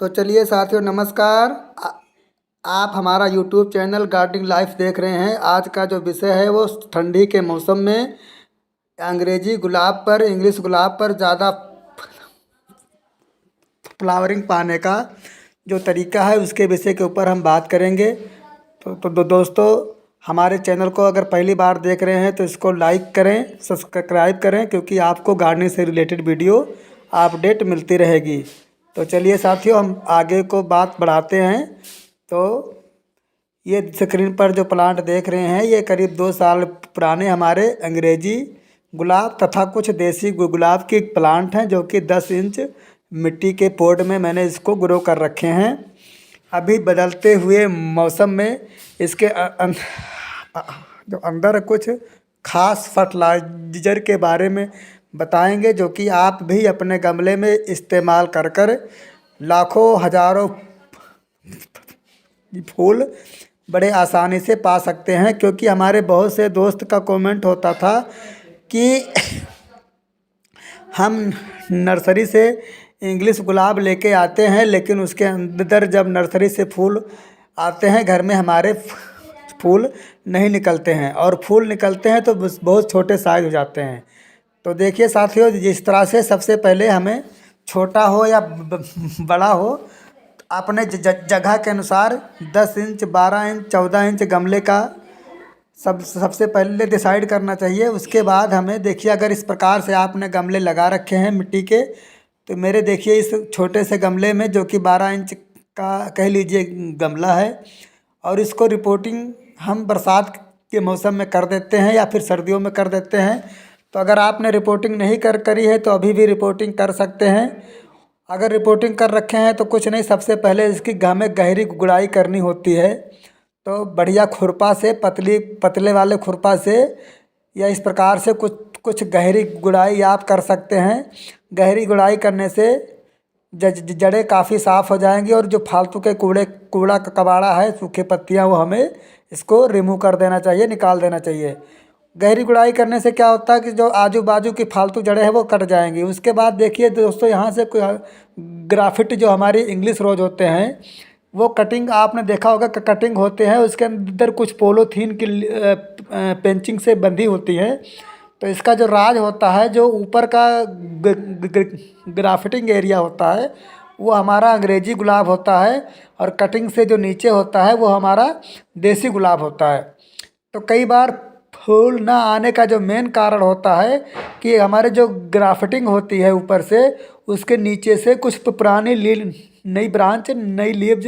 तो चलिए साथियों, नमस्कार। आप हमारा यूट्यूब चैनल गार्डनिंग लाइफ देख रहे हैं। आज का जो विषय है वो ठंडी के मौसम में अंग्रेजी गुलाब पर, इंग्लिश गुलाब पर ज़्यादा फ्लावरिंग पाने का जो तरीका है उसके विषय के ऊपर हम बात करेंगे। दोस्तों, हमारे चैनल को अगर पहली बार देख रहे हैं तो इसको लाइक करें, सब्सक्राइब करें, क्योंकि आपको गार्डनिंग से रिलेटेड वीडियो अपडेट मिलती रहेगी। तो चलिए साथियों, हम आगे को बात बढ़ाते हैं। तो ये स्क्रीन पर जो प्लांट देख रहे हैं ये करीब 2 साल पुराने हमारे अंग्रेजी गुलाब तथा कुछ देसी गुलाब के प्लांट हैं, जो कि 10 इंच मिट्टी के पॉट में मैंने इसको ग्रो कर रखे हैं। अभी बदलते हुए मौसम में इसके जो अंदर कुछ खास फर्टिलाइजर के बारे में बताएंगे, जो कि आप भी अपने गमले में इस्तेमाल कर कर लाखों हजारों फूल बड़े आसानी से पा सकते हैं। क्योंकि हमारे बहुत से दोस्त का कमेंट होता था कि हम नर्सरी से इंग्लिश गुलाब लेके आते हैं, लेकिन उसके अंदर जब नर्सरी से फूल आते हैं घर में हमारे फूल नहीं निकलते हैं, और फूल निकलते हैं तो बहुत छोटे साइज हो जाते हैं। तो देखिए साथियों, जिस तरह से सबसे पहले हमें छोटा हो या बड़ा हो, अपने जगह के अनुसार 10 इंच, 12 इंच, 14 इंच गमले का सबसे पहले डिसाइड करना चाहिए। उसके बाद हमें देखिए, अगर इस प्रकार से आपने गमले लगा रखे हैं मिट्टी के, तो मेरे देखिए इस छोटे से गमले में, जो कि 12 इंच का कह लीजिए गमला है, और इसको रिपोर्टिंग हम बरसात के मौसम में कर देते हैं या फिर सर्दियों में कर देते हैं। तो अगर आपने रिपोर्टिंग नहीं करी है तो अभी भी रिपोर्टिंग कर सकते हैं। अगर रिपोर्टिंग कर रखे हैं तो कुछ नहीं, सबसे पहले इसकी हमें गहरी गुड़ाई करनी होती है। तो बढ़िया खुरपा से, पतले वाले खुरपा से, या इस प्रकार से कुछ गहरी गुड़ाई आप कर सकते हैं। गहरी गुड़ाई करने से जड़ें काफ़ी साफ़ हो जाएंगी, और जो फालतू के कूड़ा कबाड़ा है, सूखे पत्तियां, वो हमें इसको रिमूव कर देना चाहिए, निकाल देना चाहिए। गहरी गुड़ाई करने से क्या होता है कि जो आजू बाजू की फालतू जड़ें हैं वो कट जाएंगी। उसके बाद देखिए दोस्तों, यहाँ से ग्राफिट जो हमारी इंग्लिश रोज होते हैं, वो कटिंग आपने देखा होगा कि कटिंग होते हैं, उसके अंदर कुछ पोलोथीन की पेंचिंग से बंधी होती है। तो इसका जो राज होता है, जो ऊपर का ग्राफ्टिंग एरिया होता है, वो हमारा अंग्रेजी गुलाब होता है, और कटिंग से जो नीचे होता है वो हमारा देसी गुलाब होता है। तो कई बार फूल ना आने का जो मेन कारण होता है कि हमारे जो ग्राफ्टिंग होती है ऊपर से, उसके नीचे से कुछ पुरानी नई ब्रांच, नई लीव्स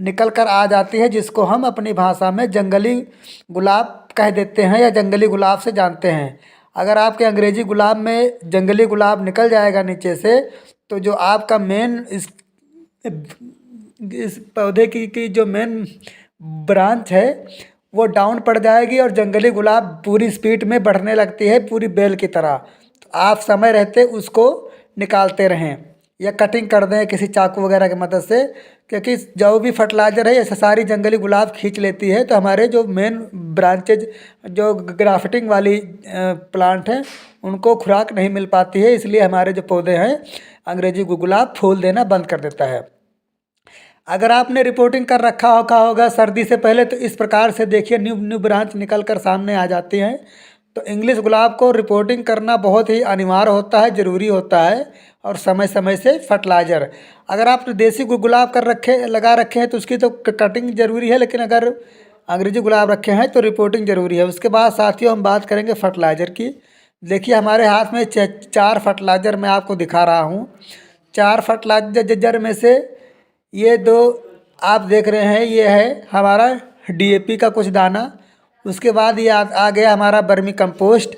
निकल कर आ जाती है, जिसको हम अपनी भाषा में जंगली गुलाब कह देते हैं, या जंगली गुलाब से जानते हैं। अगर आपके अंग्रेजी गुलाब में जंगली गुलाब निकल जाएगा नीचे से, तो जो आपका मेन इस पौधे की जो मेन ब्रांच है वो डाउन पड़ जाएगी, और जंगली गुलाब पूरी स्पीड में बढ़ने लगती है, पूरी बेल की तरह। तो आप समय रहते उसको निकालते रहें, या कटिंग कर दें किसी चाकू वगैरह की मदद से, क्योंकि जो भी फर्टिलाइज़र है ये सारी जंगली गुलाब खींच लेती है। तो हमारे जो मेन ब्रांचेज, जो ग्राफ्टिंग वाली प्लांट हैं, उनको खुराक नहीं मिल पाती है, इसलिए हमारे जो पौधे हैं अंग्रेजी गुलाब फूल देना बंद कर देता है। अगर आपने रिपोर्टिंग कर रखा होगा सर्दी से पहले, तो इस प्रकार से देखिए न्यू ब्रांच निकल कर सामने आ जाती हैं। तो इंग्लिश गुलाब को रिपोर्टिंग करना बहुत ही अनिवार्य होता है, ज़रूरी होता है, और समय समय से फर्टिलाइज़र। अगर आप देसी गुलाब लगा रखे हैं तो उसकी तो कटिंग ज़रूरी है, लेकिन अगर अंग्रेजी गुलाब रखे हैं तो रिपोर्टिंग ज़रूरी है। उसके बाद साथियों हम बात करेंगे फर्टिलाइज़र की। देखिए हमारे हाथ में 4 फर्टिलाइज़र मैं आपको दिखा रहा हूँ। 4 फर्टिलाइज़र में से ये 2 आप देख रहे हैं, ये है हमारा DAP का कुछ दाना। उसके बाद ये आ गया हमारा वर्मी कंपोस्ट।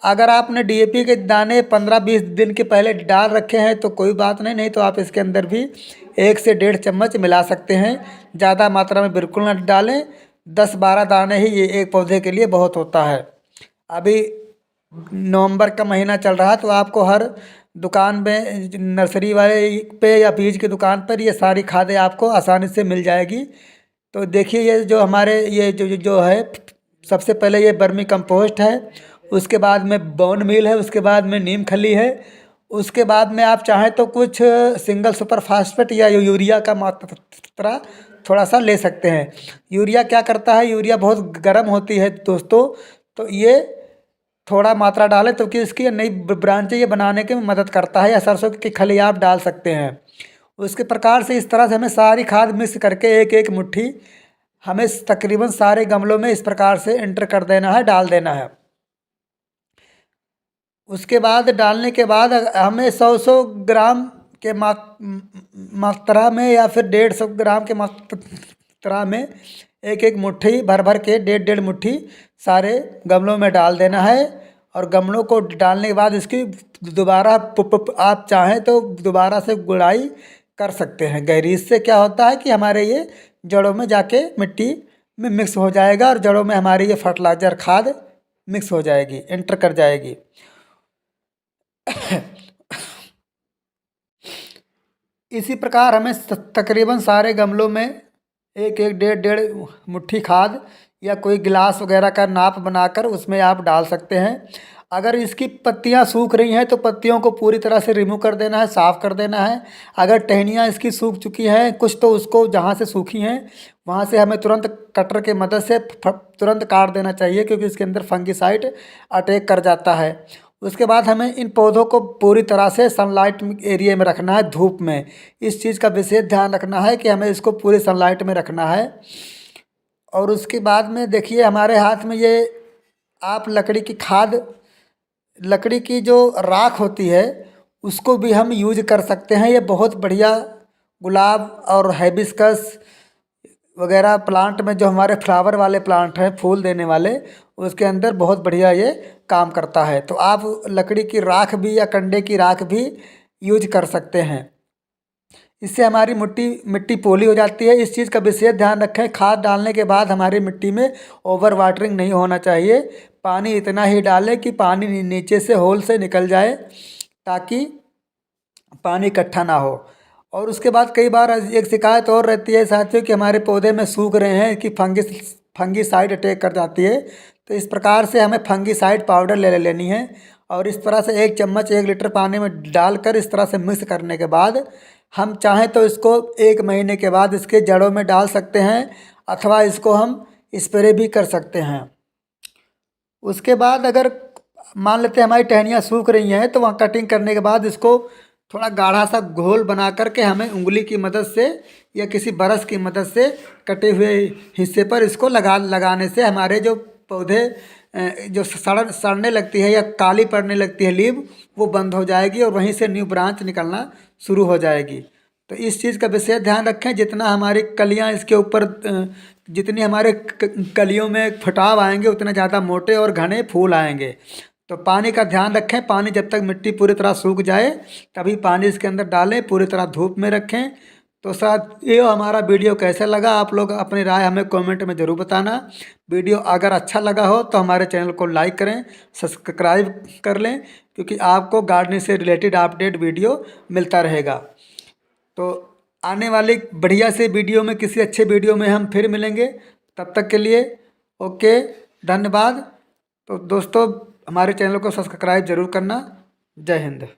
अगर आपने DAP के दाने 15-20 दिन के पहले डाल रखे हैं तो कोई बात नहीं तो आप इसके अंदर भी 1 से 1.5 चम्मच मिला सकते हैं। ज़्यादा मात्रा में बिल्कुल ना डालें, 10-12 दाने ही ये एक पौधे के लिए बहुत होता है। अभी नवंबर का महीना चल रहा है, तो आपको हर दुकान में, नर्सरी वाले पे या बीज की दुकान पर, ये सारी खादें आपको आसानी से मिल जाएगी। तो देखिए ये जो हमारे ये जो है, सबसे पहले ये वर्मी कंपोस्ट है, उसके बाद में बोन मील है, उसके बाद में नीम खली है, उसके बाद में आप चाहें तो कुछ सिंगल सुपर फास्फेट या यूरिया का मात्रा थोड़ा सा ले सकते हैं। यूरिया क्या करता है, यूरिया बहुत गर्म होती है दोस्तों, तो ये थोड़ा मात्रा डालें तो कि इसकी नई ब्रांचें ये बनाने के में मदद करता है, या सरसों की खली आप डाल सकते हैं। उसके प्रकार से इस तरह से हमें सारी खाद मिक्स करके एक एक मुट्ठी हमें तकरीबन सारे गमलों में इस प्रकार से एंटर कर देना है, डाल देना है। उसके बाद डालने के बाद हमें 100 ग्राम के मात्रा में या फिर 150 ग्राम के मात्रा में एक एक मुट्ठी भर भर के 1.5 मुट्ठी सारे गमलों में डाल देना है। और गमलों को डालने के बाद इसकी दोबारा आप चाहें तो दोबारा से गुड़ाई कर सकते हैं गहरी। इससे क्या होता है कि हमारे ये जड़ों में जाके मिट्टी में मिक्स हो जाएगा और जड़ों में हमारी ये फर्टिलाइज़र खाद मिक्स हो जाएगी, एंटर कर जाएगी। इसी प्रकार हमें तकरीबन सारे गमलों में एक एक 1.5 मुट्ठी खाद या कोई गिलास वगैरह का नाप बनाकर उसमें आप डाल सकते हैं। अगर इसकी पत्तियां सूख रही हैं तो पत्तियों को पूरी तरह से रिमूव कर देना है, साफ़ कर देना है। अगर टहनियाँ इसकी सूख चुकी हैं कुछ, तो उसको जहाँ से सूखी हैं वहाँ से हमें तुरंत कटर के मदद से तुरंत काट देना चाहिए, क्योंकि इसके अंदर फंगिसाइड अटैक कर जाता है। उसके बाद हमें इन पौधों को पूरी तरह से सनलाइट एरिया में रखना है, धूप में। इस चीज़ का विशेष ध्यान रखना है कि हमें इसको पूरी सनलाइट में रखना है। और उसके बाद में देखिए हमारे हाथ में ये आप लकड़ी की खाद, लकड़ी की जो राख होती है उसको भी हम यूज कर सकते हैं। ये बहुत बढ़िया गुलाब और हाइबिस्कस वगैरह प्लांट में, जो हमारे फ्लावर वाले प्लांट हैं फूल देने वाले, उसके अंदर बहुत बढ़िया ये काम करता है। तो आप लकड़ी की राख भी या कंडे की राख भी यूज कर सकते हैं। इससे हमारी मिट्टी पोली हो जाती है। इस चीज़ का विशेष ध्यान रखें, खाद डालने के बाद हमारी मिट्टी में ओवर वाटरिंग नहीं होना चाहिए। पानी इतना ही डालें कि पानी नीचे से होल से निकल जाए, ताकि पानी इकट्ठा ना हो। और उसके बाद कई बार एक शिकायत और रहती है साथियों कि हमारे पौधे में सूख रहे हैं, कि फंगीसाइड अटैक कर जाती है। तो इस प्रकार से हमें फंगीसाइड पाउडर ले लेनी है, और इस तरह से 1 चम्मच 1 लीटर पानी में डालकर इस तरह से मिक्स करने के बाद हम चाहें तो इसको 1 महीने के बाद इसके जड़ों में डाल सकते हैं, अथवा इसको हम स्प्रे भी कर सकते हैं। उसके बाद अगर मान लेते हैं हमारी टहनियाँ सूख रही हैं, तो वहाँ कटिंग करने के बाद इसको थोड़ा गाढ़ा सा घोल बना करके हमें उंगली की मदद से या किसी ब्रश की मदद से कटे हुए हिस्से पर इसको लगाने से हमारे जो पौधे जो सड़ने लगती है या काली पड़ने लगती है लीव, वो बंद हो जाएगी और वहीं से न्यू ब्रांच निकलना शुरू हो जाएगी। तो इस चीज़ का विशेष ध्यान रखें, जितना हमारी कलियां इसके ऊपर जितनी हमारे कलियों में फुटाव आएंगे उतने ज़्यादा मोटे और घने फूल आएंगे। तो पानी का ध्यान रखें, पानी जब तक मिट्टी पूरी तरह सूख जाए तभी पानी इसके अंदर डालें, पूरी तरह धूप में रखें। तो साथ ये हमारा वीडियो कैसा लगा, आप लोग अपनी राय हमें कमेंट में ज़रूर बताना। वीडियो अगर अच्छा लगा हो तो हमारे चैनल को लाइक करें, सब्सक्राइब कर लें, क्योंकि आपको गार्डनिंग से रिलेटेड अपडेट वीडियो मिलता रहेगा। तो आने वाली बढ़िया से वीडियो में, किसी अच्छे वीडियो में हम फिर मिलेंगे। तब तक के लिए ओके, धन्यवाद। तो दोस्तों हमारे चैनल को सब्सक्राइब ज़रूर करना। जय हिंद।